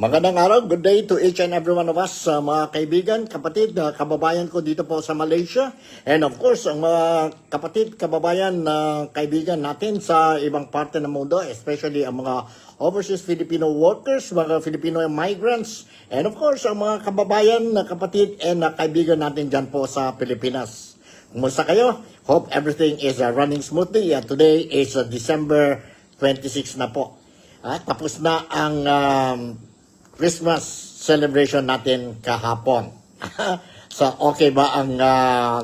Magandang araw, good day to each and every one of us, mga kaibigan, kapatid, kababayan ko dito po sa Malaysia. And of course, ang mga kapatid, kababayan, kaibigan natin sa ibang parte ng mundo, especially ang mga overseas Filipino workers, mga Filipino migrants, and of course, ang mga kababayan, kapatid, and kaibigan natin dyan po sa Pilipinas. Kumusta kayo? Hope everything is running smoothly. Today is December 26 na po. Tapos na ang Christmas celebration natin kahapon. So, okay ba ang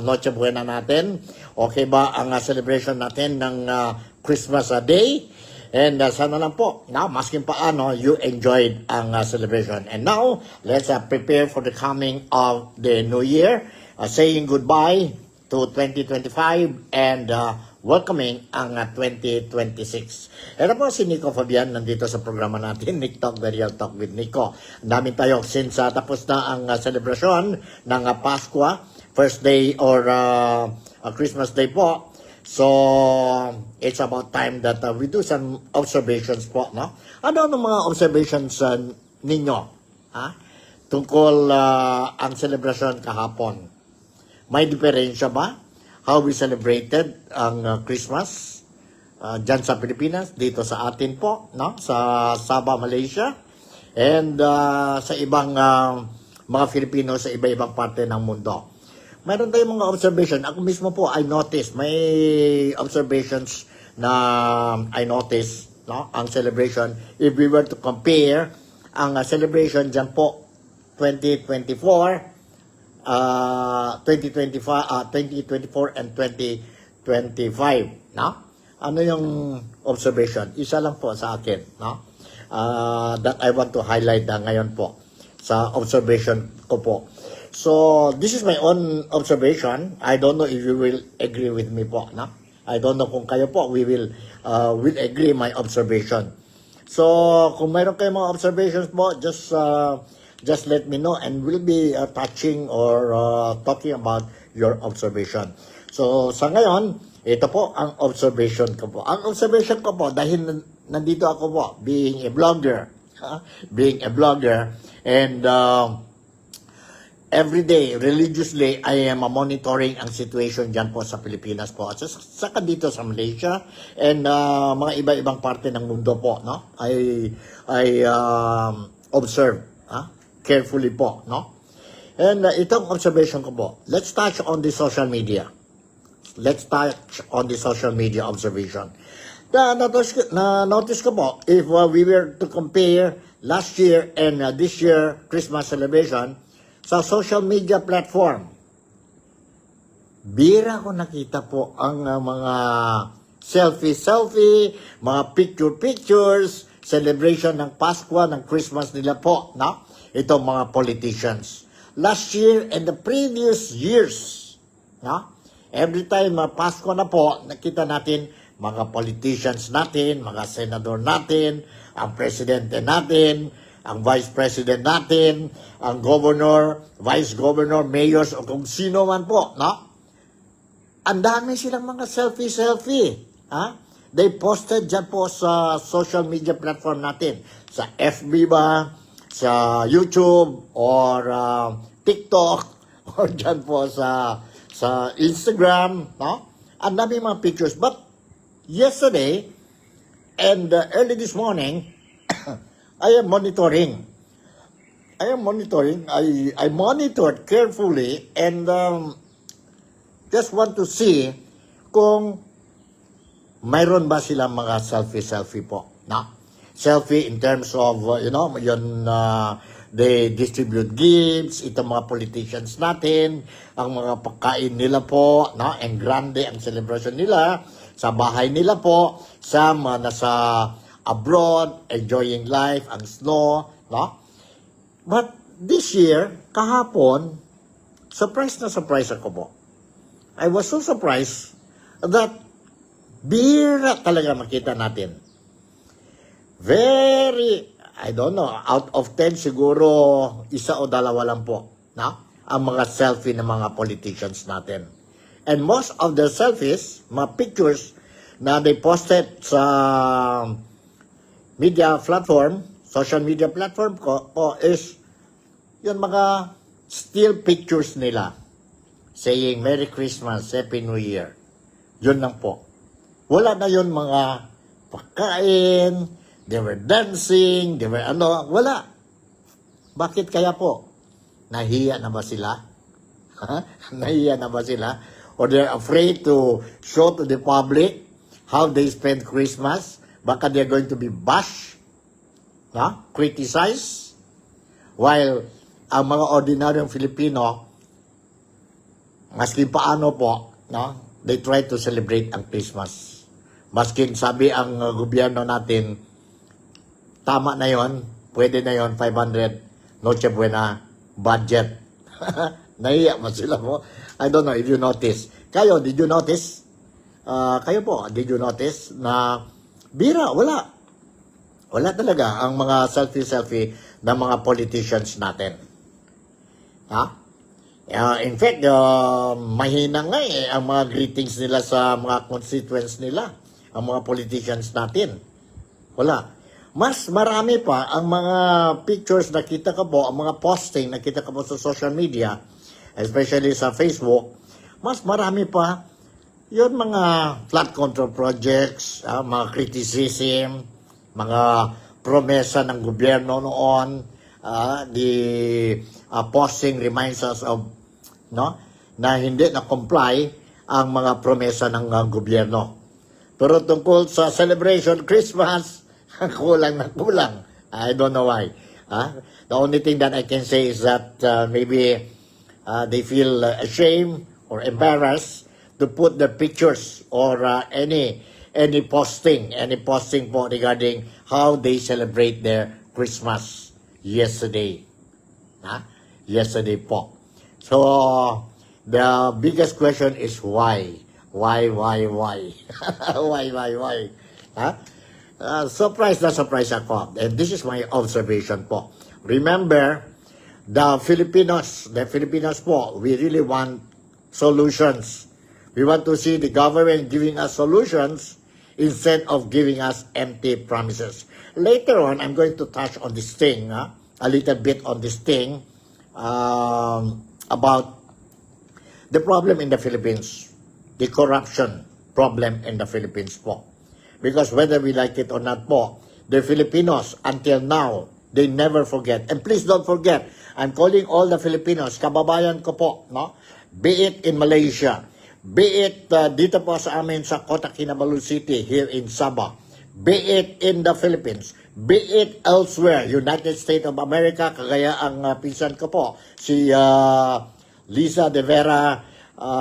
Noche Buena natin? Okay ba ang celebration natin ng Christmas Day? And sana lang po, masking paano, you enjoyed ang celebration. And now, let's prepare for the coming of the New Year, saying goodbye to 2025 and welcoming ang 2026. Ito po si Nico Fabian, nandito sa programa natin, Nick Talk, The Real Talk with Nico. Ang dami tayo since tapos na ang celebration ng Pasko, first day or Christmas Day po. So, it's about time that we do some observations po, no? Ano ang mga observations ninyo? Tungkol ang celebration kahapon? May diferensya ba? How we celebrated ang Christmas dyan sa Pilipinas, dito sa atin po, no? Sa Sabah, Malaysia, and sa ibang mga Filipino sa iba-ibang parte ng mundo. Mayroon tayong mga observation. Ako mismo po, I noticed, may observations na I noticed, no? Ang celebration, if we were to compare ang celebration dyan po, 2024, 2024 and 2025, no? Ano yung observation? Isa lang po sa akin, no? That I want to highlight ngayon po sa observation ko po. So, this is my own observation. I don't know if you will agree with me po, no? I don't know kung kayo po will agree my observation. So, kung mayroon kayong mga observations po, just let me know and we'll be touching or talking about your observation. So, sa ngayon, ito po ang observation ko po. Ang observation ko po, dahil nandito ako po, being a blogger, and every day, religiously, I am monitoring ang situation dyan po sa Pilipinas po. At saka dito sa Malaysia, and mga iba-ibang parte ng mundo po, no? I observe, carefully po, no? And itong observation ko po, let's touch on the social media. Let's touch on the social media observation. Na-notice ko po, if we were to compare last year and this year Christmas celebration sa social media platform, bira ko nakita po ang mga selfie, mga pictures, celebration ng Pasko, ng Christmas nila po, no? Itong mga politicians. Last year and the previous years, no? Every time Pasko na po, nakita natin mga politicians natin, mga senador natin, ang presidente natin, ang vice president natin, ang governor, vice governor, mayors, o kung sino man po, no? Ang dami silang mga selfie, They posted dyan po sa social media platform natin, sa FB ba, sa YouTube or TikTok or dyan po sa Instagram, no? Ang dami mga pictures. But yesterday and early this morning, I am monitoring. I monitored carefully and just want to see kung mayroon ba silang mga selfie po, no? Selfie in terms of, they distribute gifts, itong mga politicians natin, ang mga pagkain nila po, no? And grande ang celebration nila, sa bahay nila po, sa mga nasa abroad, enjoying life, ang snow, no? But this year, kahapon, surprise ako po. I was so surprised that bira talaga makita natin. Very, I don't know, out of 10 siguro, isa o dalawa lang po, no? Ang mga selfie ng mga politicians natin. And most of the selfies, mga pictures na they posted sa media platform, social media platform ko is yung mga still pictures nila saying Merry Christmas, Happy New Year. Yun lang po. Wala na yun mga pagkain, they were dancing, they were wala. Bakit kaya po? Nahiya na ba sila? Nahiya na ba sila? Or they're afraid to show to the public how they spend Christmas? Baka they're going to be bashed, criticized, while ang mga ordinaryong Filipino, maski paano po, they try to celebrate ang Christmas. Maski sabi ang gobyerno natin, tama na yon, pwede na yon, 500 Noche Buena budget. Nahiya ba sila mo? I don't know if you notice. Kayo, did you notice? Kayo po, did you notice na bira, wala. Wala talaga ang mga selfie-selfie ng mga politicians natin. In fact, mahina nga ang mga greetings nila sa mga constituents nila, ang mga politicians natin. Wala. Mas marami pa ang mga pictures na kita ko po, ang mga posting na kita ko po sa social media, especially sa Facebook, mas marami pa yun mga flood control projects, mga criticism, mga promesa ng gobyerno noon, the posting reminds us of na hindi na-comply ang mga promesa ng gobyerno. Pero tungkol sa celebration Christmas, kulang na kulang. I don't know why. The only thing that I can say is that maybe they feel ashamed or embarrassed to put the pictures or any posting po regarding how they celebrate their Christmas yesterday. Yesterday po. So, the biggest question is why? Why? Why? Surprise na surprise ako. And this is my observation po. Remember, the Filipinos po, we really want solutions. We want to see the government giving us solutions instead of giving us empty promises. Later on, I'm going to touch on this thing, a little bit on this thing about the problem in the Philippines, the corruption problem in the Philippines po. Because whether we like it or not po, the Filipinos until now, they never forget. And please don't forget, I'm calling all the Filipinos, kababayan ko po, be it in Malaysia, be it dito po sa amin sa Kota Kinabalu City here in Sabah, be it in the Philippines, be it elsewhere, United States of America, kagaya ang pinsan ko po, si Lisa De Vera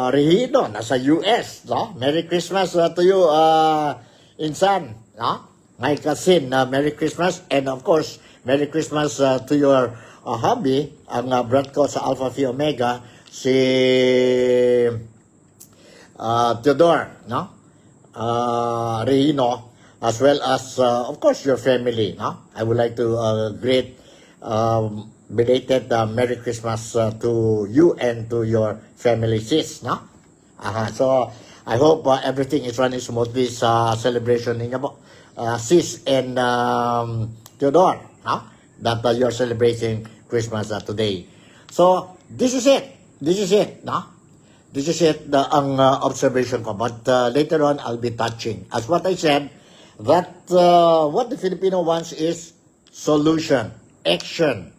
Regino, nasa US, Merry Christmas to you, Insan, my cousin, Merry Christmas, and of course, Merry Christmas to your hubby, ang brat ko sa Alpha Phi Omega, si Theodore, Regino, as well as, of course, your family. I would like to greet belated Merry Christmas to you and to your family, sis. So, I hope everything is running smoothly sa celebration ninyo po, sis and Theodore, that you're celebrating Christmas today. So, this is it. This is it, This is it, ang observation ko. But later on, I'll be touching. As what I said, that what the Filipino wants is solution, action,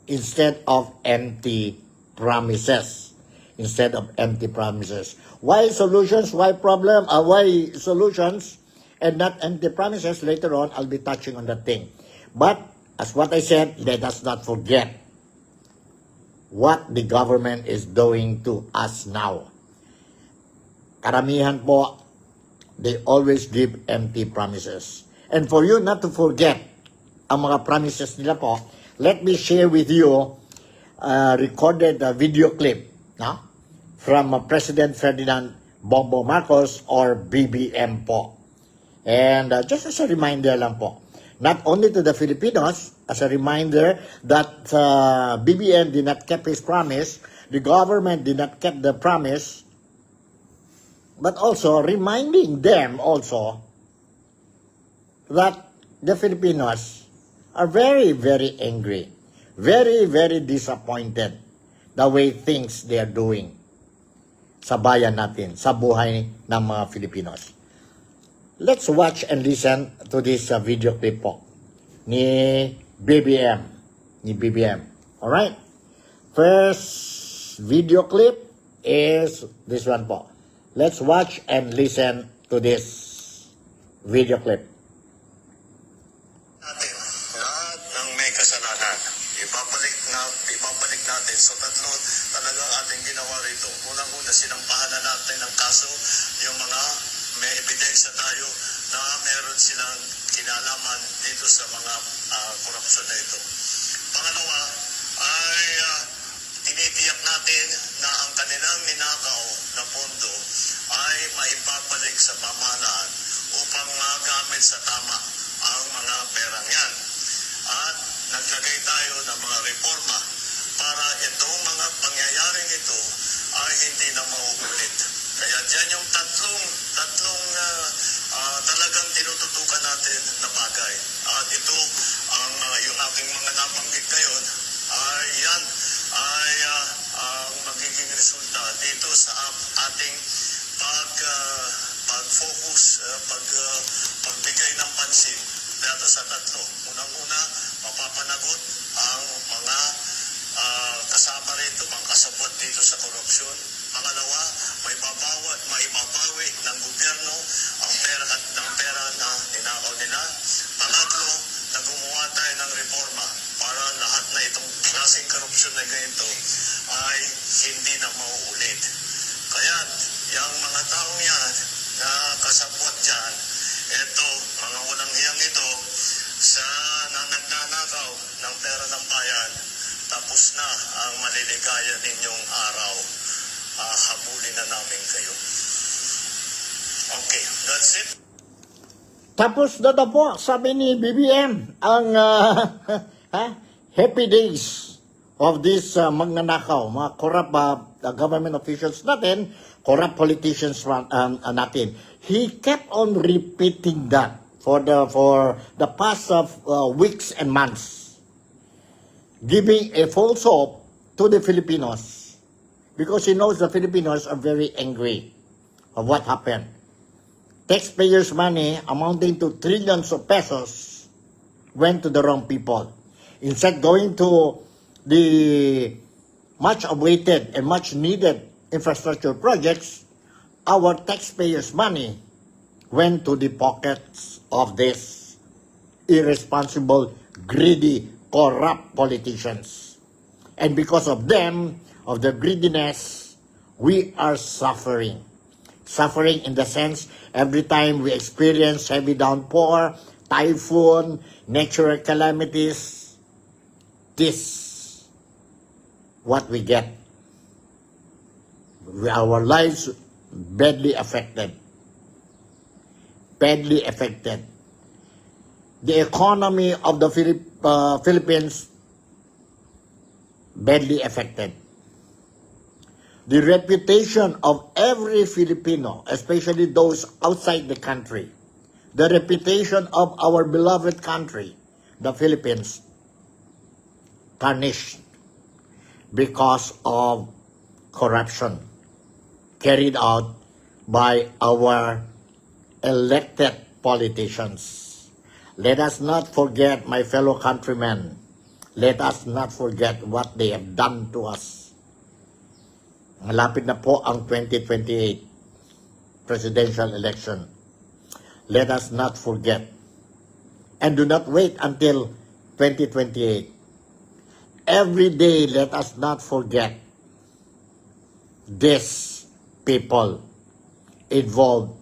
instead of empty promises. Instead of empty promises. Why solutions? Why problem? Why solutions and not empty promises? Later on, I'll be touching on that thing. But, as what I said, let us not forget what the government is doing to us now. Karamihan po, they always give empty promises. And for you not to forget ang mga promises nila po, let me share with you recorded video clip from President Ferdinand Bongbong Marcos or BBM po. And just as a reminder lang po, not only to the Filipinos, as a reminder that BBM did not keep his promise, the government did not keep the promise, but also reminding them also that the Filipinos are very, very angry. Very, very disappointed the way things they are doing sa bayan natin, sa buhay ng mga Filipinos. Let's watch and listen to this video clip po ni BBM. Alright? First video clip is this one po. Let's watch and listen to this video clip. Lahat ng may kasalanan, ibabalik natin. So tatlo talagang ating ginawa rito. Unang-una, sinampahan na natin ng kaso yung mga may ebidensya tayo na meron silang kinalaman dito sa mga korupsyon na ito. Pangalawa ay tinitiyak natin na ang kanilang ninakaw na pondo ay maibabalik sa pamahalaan upang magamit sa tama ang mga perang yan. At naglagay tayo ng mga reforma para itong mga pangyayaring ito ay hindi na mauulit. Kaya dyan yung tatlong talagang tinututukan natin na bagay. At ito, yung aking mga nabanggit ngayon, ay yan ay ang magiging resulta dito sa ating pag-focus, pagbigay ng pansin dito sa tatlo. Unang-una, mapapanagot ang mga kasama rito, mga kasabot dito sa korupsyon. Pangalawa, maibabawi ng gobyerno ang pera na ninakaw nila. Pangatlo, na gumawa tayo ng reforma para lahat na itong klaseng korupsyon na ganito ay hindi na mauulit. Kaya, yung mga taong yan na kasabot dyan, ito, mga walang hiyang ito, sa nagnanakaw ng pera ng bayan, tapos na ang maliligaya ninyong araw. Habulin na namin kayo. Okay, that's it. Tapos na daw po, sabi ni BBM, ang happy days of this magnanakaw, mga corrupt government officials natin, corrupt politicians natin. He kept on repeating that for the past weeks and months, giving a false hope to the Filipinos because he knows the Filipinos are very angry of what happened. Taxpayers' money amounting to trillions of pesos went to the wrong people. Instead going to the much awaited and much needed infrastructure projects, our taxpayers' money went to the pockets of these irresponsible, greedy, corrupt politicians. And because of them, of their greediness, we are suffering. Suffering in the sense, every time we experience heavy downpour, typhoon, natural calamities, this what we get. Our lives badly affected. Badly affected. The economy of the Philippines badly affected. The reputation of every Filipino, especially those outside the country, the reputation of our beloved country, the Philippines, tarnished because of corruption carried out by our elected politicians. Let us not forget, my fellow countrymen, let us not forget what they have done to us. Malapit na po ang 2028 presidential election. Let us not forget. And do not wait until 2028. Every day, let us not forget these people involved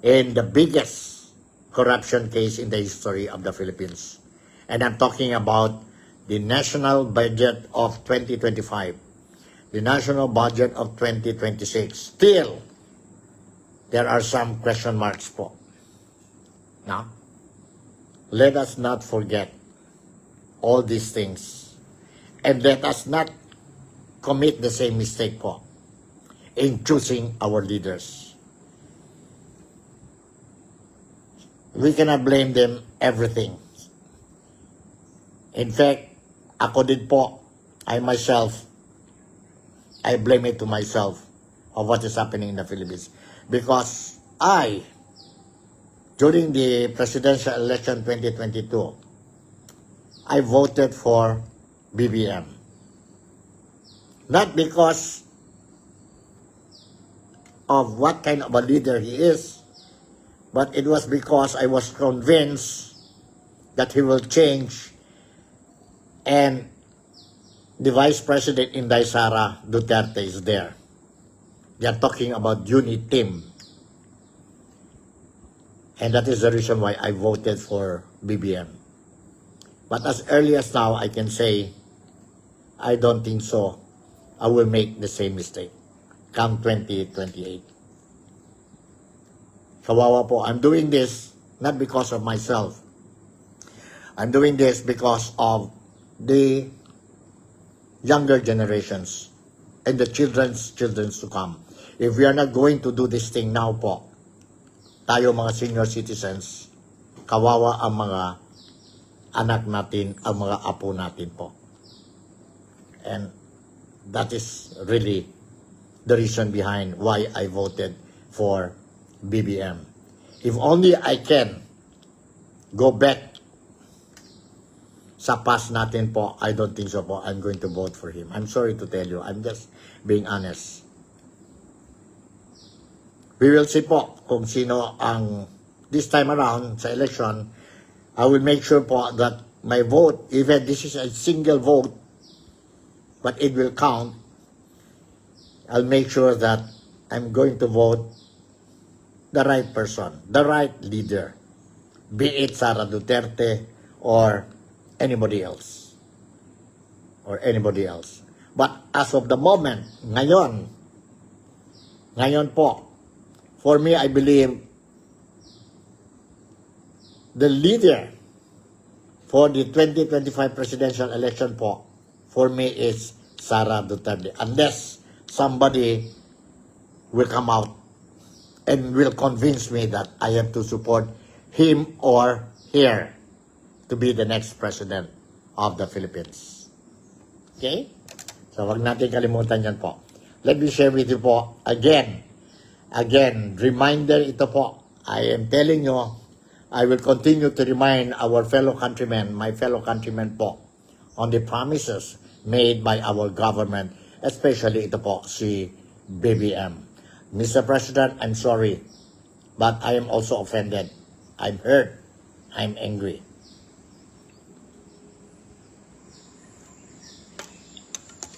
in the biggest corruption case in the history of the Philippines. And I'm talking about the national budget of 2025. The national budget of 2026. Still, there are some question marks po. Now, let us not forget all these things. And let us not commit the same mistake po in choosing our leaders. We cannot blame them everything. In fact, ako din po, I blame it to myself of what is happening in the Philippines. Because during the presidential election 2022, I voted for BBM. Not because of what kind of a leader he is, but it was because I was convinced that he will change, and the Vice President Inday Sara Duterte is there. They are talking about unit team. And that is the reason why I voted for BBM. But as early as now, I can say, I don't think so. I will make the same mistake come 2028. Kawawa po, I'm doing this not because of myself. I'm doing this because of the younger generations and the children's to come. If we are not going to do this thing now po, tayo mga senior citizens, kawawa ang mga anak natin, ang mga apo natin po. And that is really the reason behind why I voted for BBM. If only I can go back sa past natin po, I don't think so po, I'm going to vote for him. I'm sorry to tell you, I'm just being honest. We will see po kung sino ang this time around sa election. I will make sure po that my vote, even this is a single vote, but it will count. I'll make sure that I'm going to vote the right person, the right leader, be it Sara Duterte or anybody else. But as of the moment, ngayon po, for me, I believe the leader for the 2025 presidential election po, for me is Sara Duterte. Unless somebody will come out and will convince me that I have to support him or her to be the next president of the Philippines. Okay? So, wag natin kalimutan yan po. Let me share with you po again, reminder ito po. I am telling you, I will continue to remind our fellow countrymen, my fellow countrymen po, on the promises made by our government, especially ito po, si BBM. Mr. President, I'm sorry, but I am also offended. I'm hurt. I'm angry.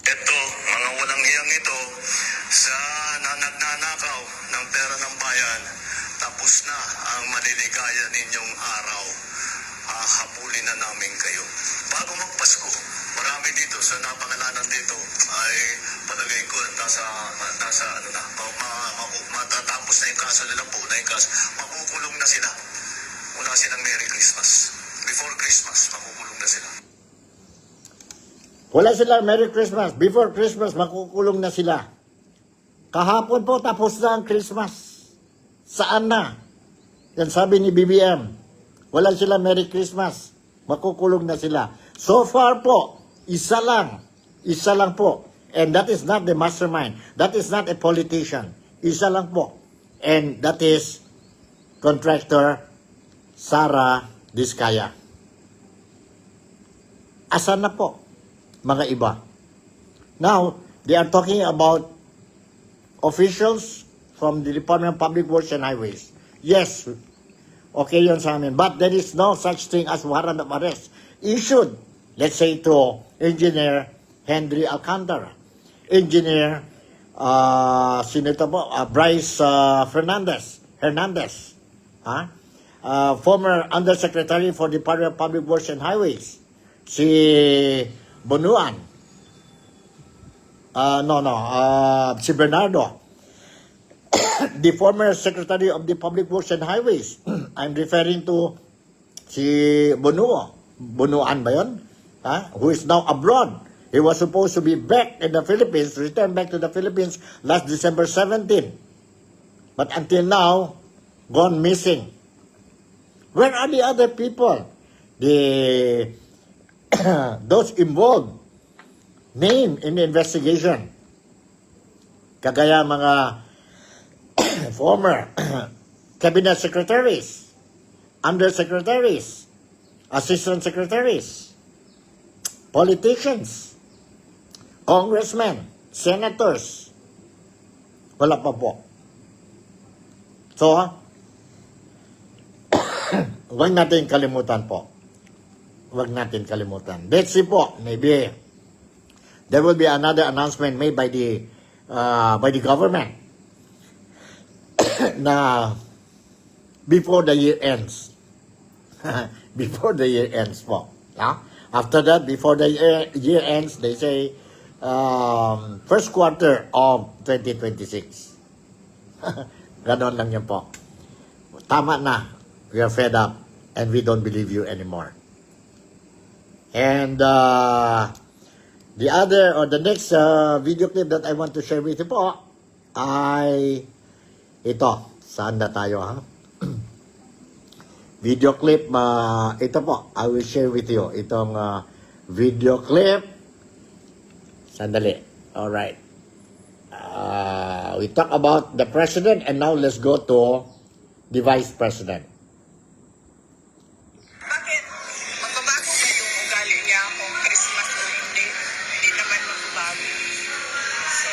Ito, mga walang hiyang ito, sa nagnanakaw ng pera ng bayan, tapos na ang maliligaya ninyong araw. Habulin na namin kayo. Bago magpasko, marami dito sa napangalanan dito ay palagay ko nasa ano na, matatapos na yung kaso nila po, na yung kaso, makukulong na sila. Wala silang Merry Christmas. Before Christmas, makukulong na sila. Wala sila Merry Christmas. Before Christmas, makukulong na sila. Kahapon po, tapos na ang Christmas. Saan na? Yan sabi ni BBM. Wala sila Merry Christmas. Makukulong na sila. So far po, isa lang po. And that is not the mastermind. That is not a politician. Isa lang po. And that is contractor Sara Diskaya. Asan na po? Mga iba. Now, they are talking about officials from the Department of Public Works and Highways. Yes, okay yun sa amin. But there is no such thing as warrant of arrest issued, let's say, to Engineer Henry Alcantara, Engineer Bryce Hernandez, former Undersecretary for the Department of Public Works and Highways, si Bonuan, si Bernardo, the former Secretary of the Public Works and Highways. I'm referring to si Bonuan ba yun? Who is now abroad. He was supposed to be back in the Philippines, return back to the Philippines last December 17. But until now, gone missing. Where are the other people? The those involved named in the investigation. Kagaya mga former cabinet secretaries, undersecretaries, assistant secretaries, politicians, congressmen, senators. Wala pa po. So, huwag natin kalimutan po. Huwag natin kalimutan. Let's see po, maybe there will be another announcement made by the government na before the year ends. Before the year ends po. Yeah? After that, before the year ends, they say first quarter of 2026. Ganon lang yan po. Tama na. We are fed up and we don't believe you anymore. And the other or the next video clip that I want to share with you po ay ito. Saan na tayo ha? Video clip, ito po. I will share with you. Itong video clip. Sandali. Alright. We talk about the president and now let's go to the vice president. Bakit? Magbabago ba yung ugali niya kung Christmas o hindi? Hindi naman magbabago. So,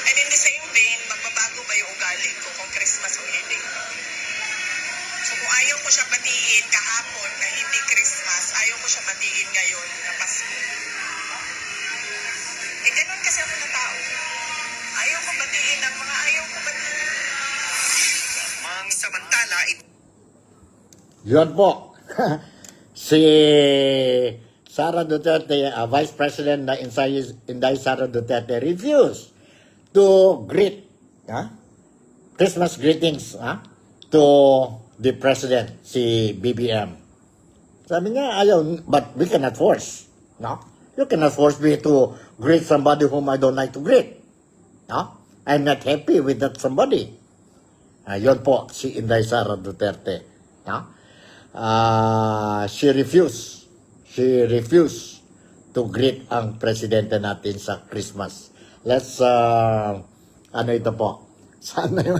and in the same vein, magbabago ba yung ugali ko kung Christmas o hindi? So, kung ayaw ko siya batiin kahapon na hindi Christmas, ayaw ko siya batiin ngayon na Pasko. Eh, ganun kasi ako na tao. Ayaw ko batiin ang mga ayaw ko batiin. Samantala, Yun po. Si Sara Duterte, Vice President na Inday Sara Duterte, refused to greet Christmas greetings to the President, si BBM. Sabi niya, ayaw, but we cannot force. No? You cannot force me to greet somebody whom I don't like to greet. No? I'm not happy with that somebody. Yun po, si Inday Sara Duterte. No? She refused to greet ang presidente natin sa Christmas. Let's, ano ito po? Saan na yun?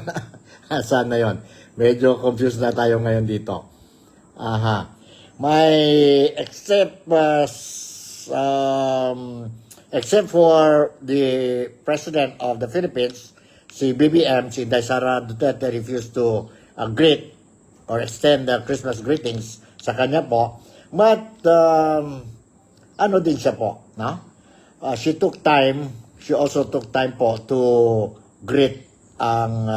Saan na yun? Medyo confused na tayo ngayon dito. Except for the President of the Philippines, si BBM, si Inday Sara Duterte refused to greet or extend the Christmas greetings sa kanya po. But, ano din siya po, no? She also took time po to greet ang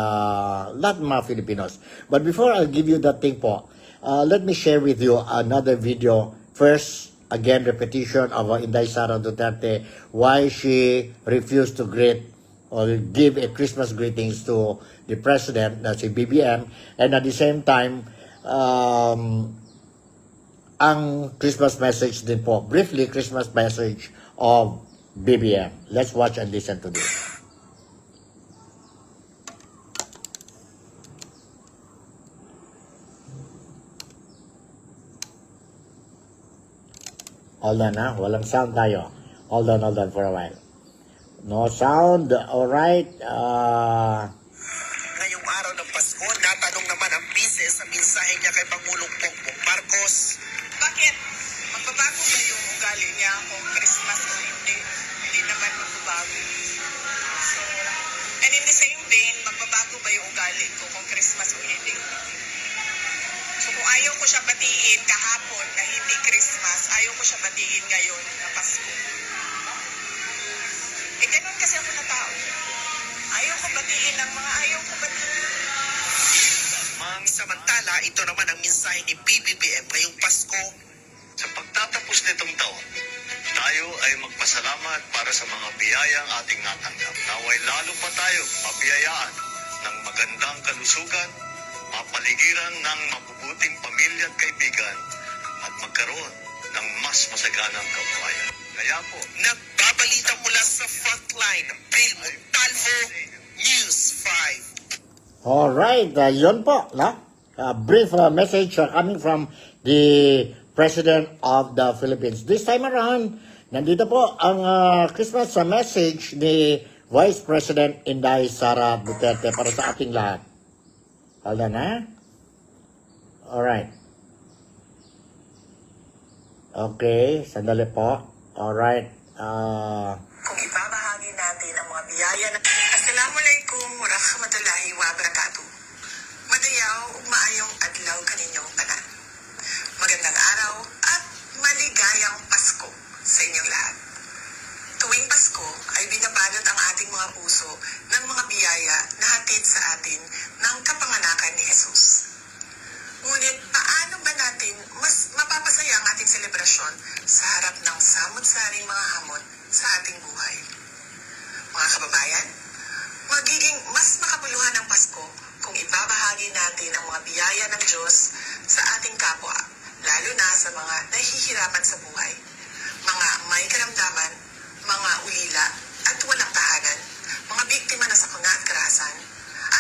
lahat ng mga Filipinos. But before I give you that thing po, let me share with you another video. First, again, repetition of Inday Sara Duterte, why she refused to greet or give a Christmas greetings to the President, na si BBM, and at the same time, ang Christmas message din po, briefly Christmas message of BBM. Let's watch and listen to this. Hold on walang sound tayo. Hold on for a while. No sound, alright. ngayong araw ng Pasko, natanong naman ang Pise sa mensahe niya kay Pangulong Bongbong Marcos. Bakit? Magbabago ba yung ugali niya kung Christmas o hindi? Hindi naman magbabago. So, and in the same vein, magbabago ba yung ugali ko kung Christmas o hindi? So, kung ayaw ko siya batiin kahapon na hindi Christmas, ayaw ko siya batiin ngayon na Pasko. Eh, ganun kasi ako na tao. Ayaw ko batiin ang mga ayaw ko batiin. Samantala, ito naman ang mensahe ni BBM ngayong Pasko. Sa pagtatapos nitong taon, tayo ay magpasalamat para sa mga biyayang ating natanggap. Naway lalo pa tayo mabiyayaan ng magandang kalusugan, mapaligiran ng mabubuting pamilya at kaibigan, at magkaroon ng mas masaganang kabuhayan. Kaya po, Nagbabalita mula sa frontline, Bill Montalvo, News 5. Alright, yun po, no? A brief message coming from the President of the Philippines. This time around, nandito po ang Christmas message ni Vice President Inday Sara Duterte para sa ating lahat. Hold on, ha? Alright. Okay, sandali po. Alright. Kung ibabahagi natin ang mga biyaya na... Assalamualaikum warahmatullahi wabarakatuh. Madayaw ug maayong adlaw kaninyong tanan. Magandang araw at maligayang Pasko sa inyong lahat. Tuwing Pasko ay binabalot ang ating mga puso ng mga biyaya na hatid sa atin ng kapanganakan ni Jesus. Ngunit paano ba natin mas mapapasaya ang ating selebrasyon sa harap ng samot-saring mga hamon sa ating buhay? Mga kababayan, magiging mas makabuluhan ang Pasko kung ibabahagi natin ang mga biyaya ng Diyos sa ating kapwa, lalo na sa mga nahihirapan sa buhay, mga may karamdaman, mga ulila at walang tahanan, mga biktima ng sakuna at karahasan,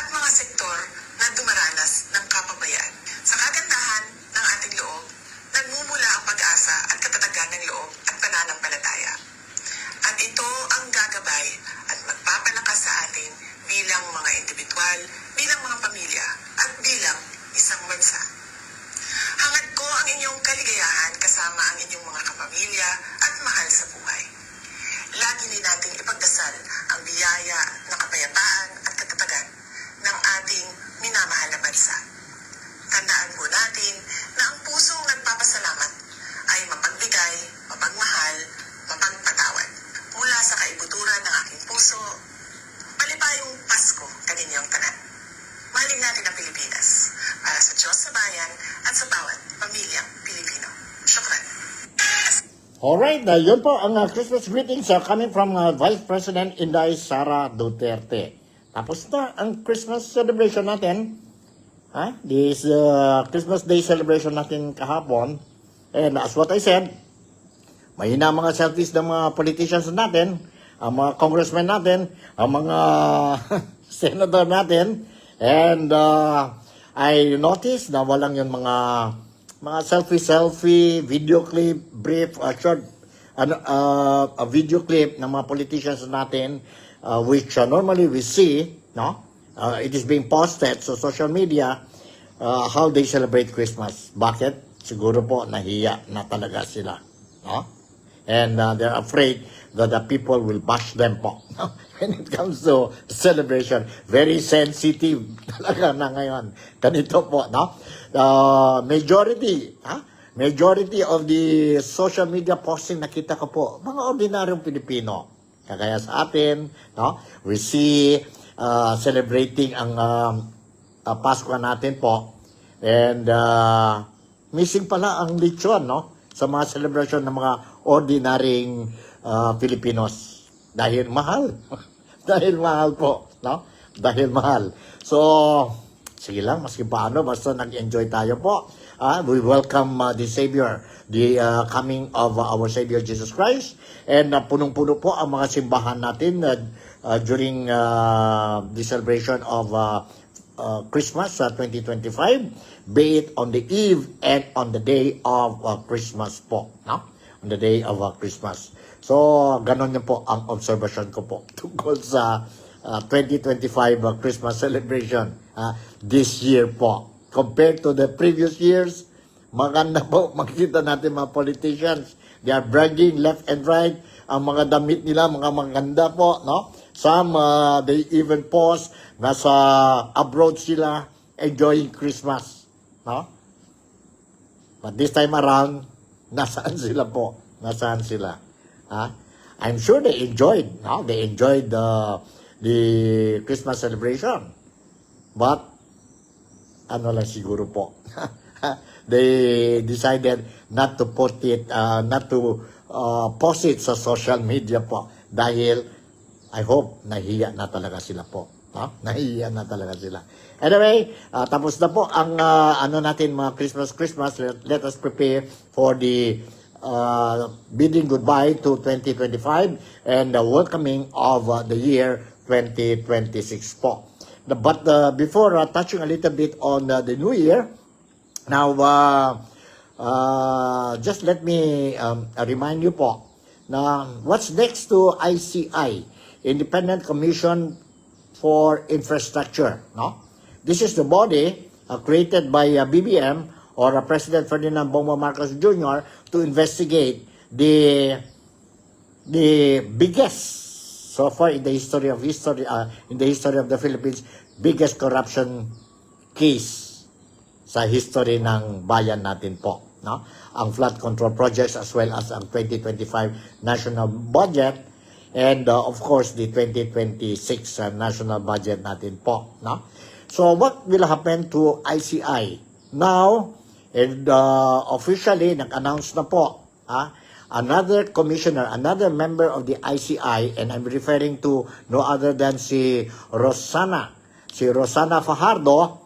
at mga sektor na dumaranas ng kapabayaan. Sa kagandahan ng ating loob, nagmumula ang pag-asa at katatagan ng loob at pananampalataya. At ito ang gagabay at magpapalakas sa atin bilang mga individual, bilang mga pamilya, at bilang isang bansa. Hangad ko ang inyong kaligayahan kasama ang inyong mga kapamilya at mahal sa buhay. Lagi din nating ipagdasal ang biyaya ng kapayapaan at katatagan ng ating minamahal na bansa. Tandaan po natin na ang pusong nagpapasalamat ay mapagbigay, mapagmahal, mapagpatawad. Mula sa kaibuturan ng aking puso, palipayong Pasko kaninyong tanan. Mahalin natin ang Pilipinas para sa Diyos sa bayan at sa bawat pamilyang Pilipino. Syukran. Alright, yun po ang Christmas greetings coming from Vice President Inday Sara Duterte. Tapos na ang Christmas celebration natin. This Christmas Day celebration natin kahapon. And as what I said, mahina ang mga selfies ng mga politicians natin, ang mga congressmen natin, ang mga senator natin. And I noticed na walang yung mga selfie, video clip, brief, short, a video clip ng mga politicians natin, which normally we see, no? It is being posted sa social media, how they celebrate Christmas. Bakit? Siguro po nahiya na talaga sila, no? And they're afraid that the people will bash them po. When it comes to celebration, very sensitive talaga na ngayon. Ganito po, no? Majority of the social media posting nakita ko po, mga ordinaryong Pilipino. Kagaya sa atin, no? We see celebrating ang Pasko natin po. And missing pala ang lechon, no? Sa mga celebration ng mga ordinaryong Filipinos. Dahil mahal. Dahil mahal po, no? Dahil mahal. So, sige lang, maski paano, basta nag-enjoy tayo po. We welcome the Savior, the coming of our Savior Jesus Christ. And punong-puno po ang mga simbahan natin during the celebration of Christmas 2025, be it on the eve and on the day of Christmas po, no? On the day of Christmas. So, ganon yun po ang observation ko po tungkol sa 2025 Christmas celebration this year po. Compared to the previous years, maganda po makikita natin mga politicians. They are bragging left and right. Ang mga damit nila, mga maganda po, no? Some, they even post, nasa abroad sila, enjoying Christmas, no? But this time around, nasaan sila po? Nasaan sila? I'm sure they enjoyed, no? They enjoyed the Christmas celebration. But, ano lang siguro po, they decided not to put it, not to post it sa social media po. Dahil, I hope, nahiya na talaga sila po. Nahiya na talaga sila. Anyway, tapos na po ang ano natin mga Christmas. Let us prepare for the bidding goodbye to 2025 and the welcoming of the year 2026 po. But before touching a little bit on the new year, now just let me remind you po na what's next to ICI, Independent Commission for Infrastructure, no? This is the body created by BBM or President Ferdinand Bongbong Marcos Jr. to investigate the biggest so far in the history of the Philippines, biggest corruption case sa history ng bayan natin po, no? Ang flood control projects as well as ang 2025 national budget and of course the 2026 national budget natin po, no? So what will happen to ICI now? And officially nag-announce na po another commissioner, another member of the ICI, and I'm referring to no other than si Rosana Fajardo,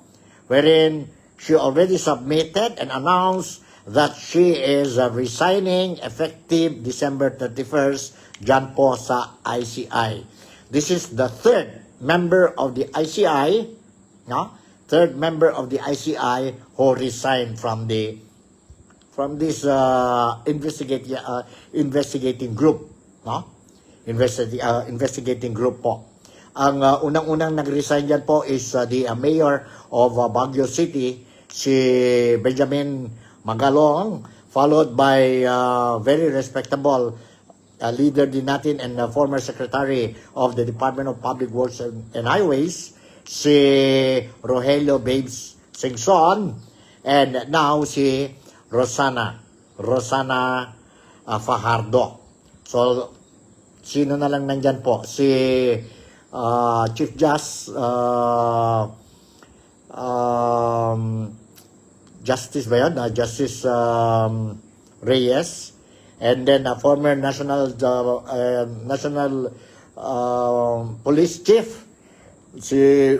wherein she already submitted and announced that she is resigning effective December 31st dyan po sa ICI. This is the third member of the ICI, no? Third member of the ICI who resigned from this investigating group, no? Investigating group po. Ang unang-unang nag-resign dyan po is the mayor of Baguio City, si Benjamin Magalong, followed by very respectable leader din natin and former secretary of the Department of Public Works and Highways, si Rogelio Babes Singson, and now si Rosana Fajardo. So, sino na lang nandyan po? Si Chief Justice Justice ba yun? Justice Reyes, and then former National Police Chief si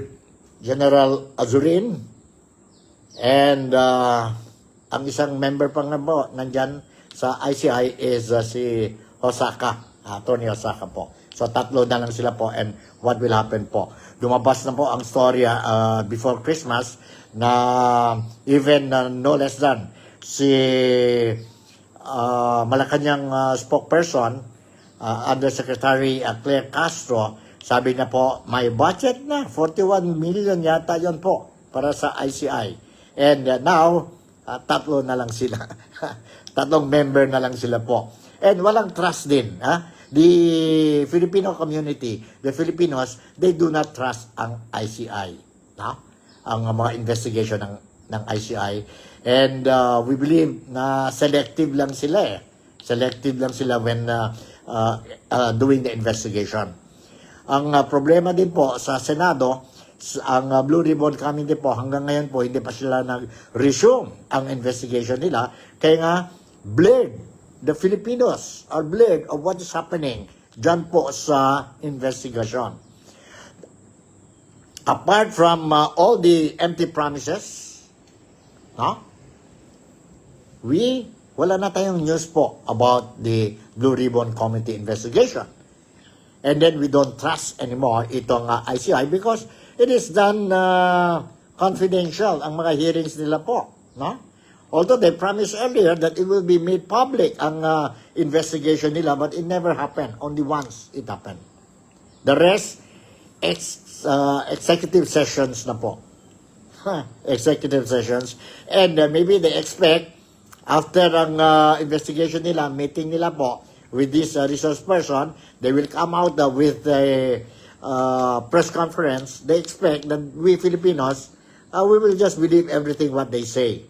General Azurin, and ang isang member pang nandyan sa ICI is si Attorney Osaka po. So tatlo na lang sila po, and what will happen po? Lumabas na po ang storya before Christmas na even no less than si Malacanang spokesperson, Undersecretary Claire Castro, sabi na po may budget na 41 million yata yon po para sa ICI. And now tatlo na lang sila. Tatlong member na lang sila po. And walang trust din. The Filipino community, the Filipinos, they do not trust ang ICI. Ang mga investigation ng ICI. And we believe na selective lang sila Selective lang sila when doing the investigation. Ang problema din po sa Senado, ang Blue Ribbon Committee po, hanggang ngayon po, hindi pa sila nag-resume ang investigation nila. Kaya nga, blurred. The Filipinos are blurred of what is happening dyan po sa investigation. Apart from all the empty promises, wala na tayong news po about the Blue Ribbon Committee investigation. And then we don't trust anymore itong ICI because it is done confidential ang mga hearings nila po, Although they promised earlier that it will be made public ang investigation nila, but it never happened. Only once it happened. The rest, executive sessions na po. Executive sessions. And maybe they expect, after ang investigation nila, meeting nila po, with this resource person, they will come out with a press conference. They expect that we Filipinos, we will just believe everything what they say.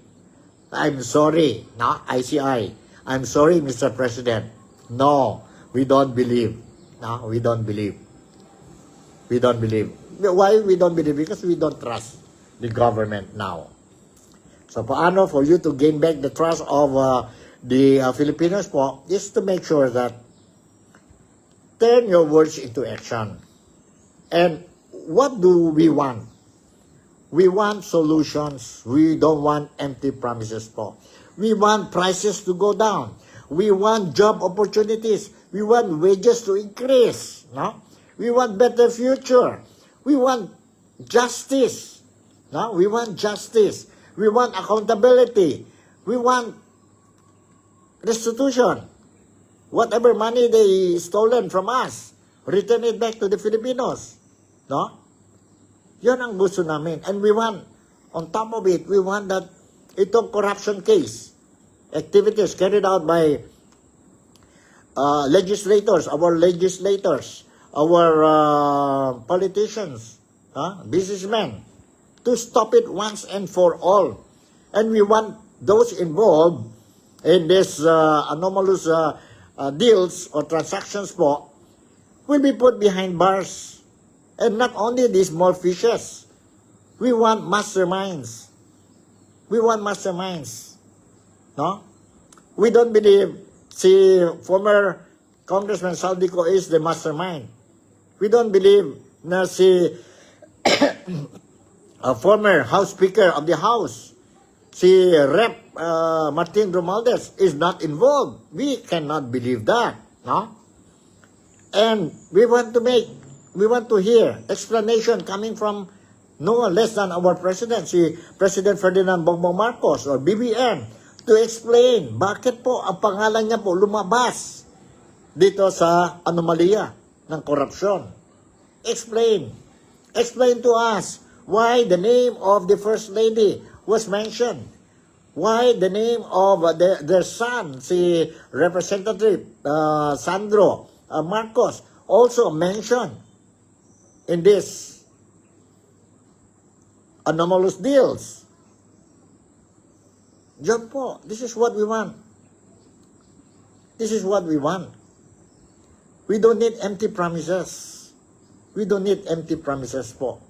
I'm sorry, ICI. I'm sorry, Mr. President. No, we don't believe. We don't believe. We don't believe. Why we don't believe? Because we don't trust the government now. So, paano for you to gain back the trust of the Filipinos po is to make sure that turn your words into action. And what do we want? We want solutions. We don't want empty promises po. We want prices to go down. We want job opportunities. We want wages to increase. We want better future. We want justice. We want justice. We want accountability. We want restitution. Whatever money they stolen from us, return it back to the Filipinos. No? Yan ang gusto namin. And we want, on top of it, we want that itong corruption case, activities carried out by legislators, our politicians, businessmen, to stop it once and for all. And we want those involved in this anomalous deals or transactions po will be put behind bars. And not only these small fishes, we want masterminds. We want masterminds. No? We don't believe si former Congressman Saldico is the mastermind. We don't believe na si former House Speaker of the House, si Rep Martin Romualdez is not involved. We cannot believe that. No? And we want to hear explanation coming from no one less than our president, si President Ferdinand Bongbong Marcos or BBM, to explain bakit po ang pangalan niya po lumabas dito sa anomalya ng korupsyon. Explain. Explain to us why the name of the First Lady was mentioned. Why the name of their son, si Representative Sandro Marcos, also mentioned in this anomalous deals. Diyan po, this is what we want. This is what we want. We don't need empty promises. We don't need empty promises po.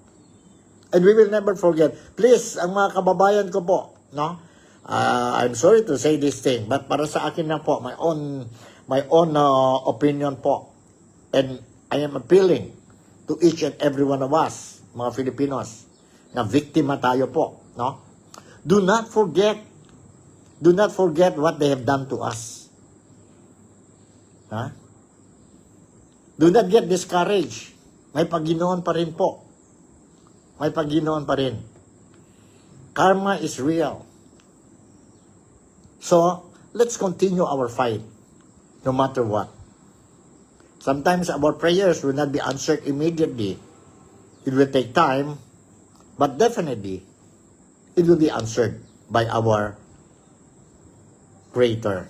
And we will never forget. Please, ang mga kababayan ko po, no? I'm sorry to say this thing, but para sa akin na po, my own opinion po. And I am appealing to each and every one of us, mga Filipinos, na biktima tayo po, no? Do not forget what they have done to us. Ha? Do not get discouraged. May Panginoon pa rin po. May Panginoon pa rin. Karma is real. So, let's continue our fight, no matter what. Sometimes our prayers will not be answered immediately. It will take time, but definitely, it will be answered by our Creator.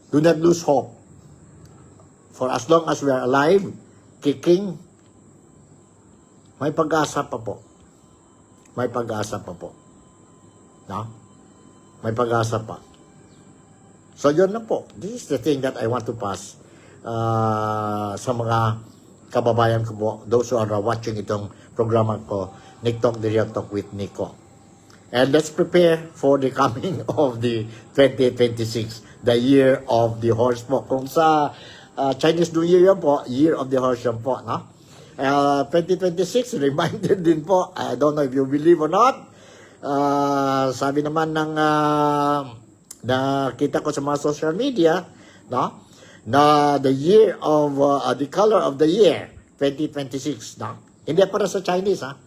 Do not lose hope. For as long as we are alive, kicking, may pag-asa pa po. May pag-asa pa po. No? May pag-asa pa. So, yun na po. This is the thing that I want to pass sa mga kababayan ko po, those who are watching itong programa ko, Nick Talk, The Real Talk with Nico. And let's prepare for the coming of the 2026, the year of the horse po. Kung sa Chinese New Year yan po, year of the horse yan po, no? 2026, reminder din po, I don't know if you believe or not, sabi naman ng nakita ko sa mga social media, no? Na the year of, the color of the year, 2026, no? Hindi para sa Chinese, ha?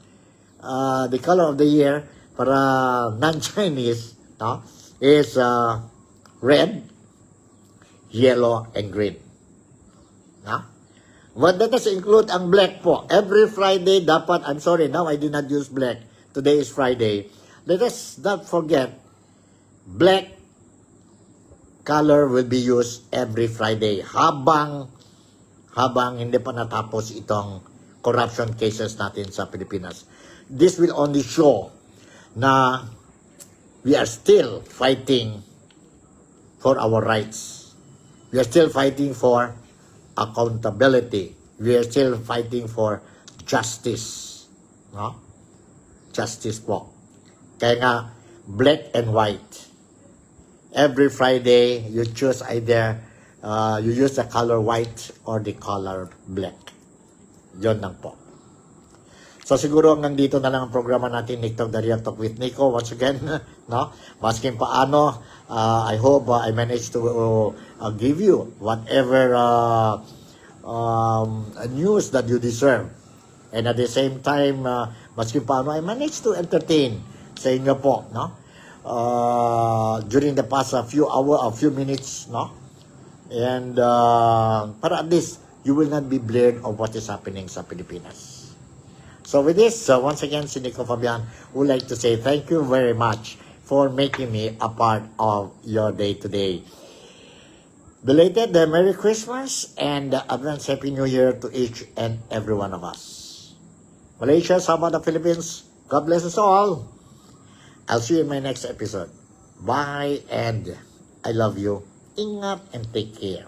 The color of the year, para non-Chinese, no? Is red, yellow, and green. No? But that does include ang black po. Every Friday dapat, I'm sorry, now I did not use black. Today is Friday. Let us not forget, black color will be used every Friday habang hindi pa natapos itong corruption cases natin sa Pilipinas. This will only show na we are still fighting for our rights. We are still fighting for accountability. We are still fighting for justice. No? Justice po. Kaya nga, black and white. Every Friday, you choose either, you use the color white or the color black. Yun lang po. So siguro hanggang dito na lang ang programa natin, Nick Talk, The Real Talk with Nico. Once again, no? Masking paano, I hope I managed to give you whatever news that you deserve. And at the same time, masking paano, I managed to entertain sa inyo po, no? during the past few minutes, no? And para at least you will not be blared of what is happening sa Pilipinas. So with this, once again, si Nico Fabian would like to say thank you very much for making me a part of your day today. Belated Merry Christmas and advance Happy New Year to each and every one of us. Malaysia, Sabah, the Philippines, God bless us all. I'll see you in my next episode. Bye and I love you. Ingat and take care.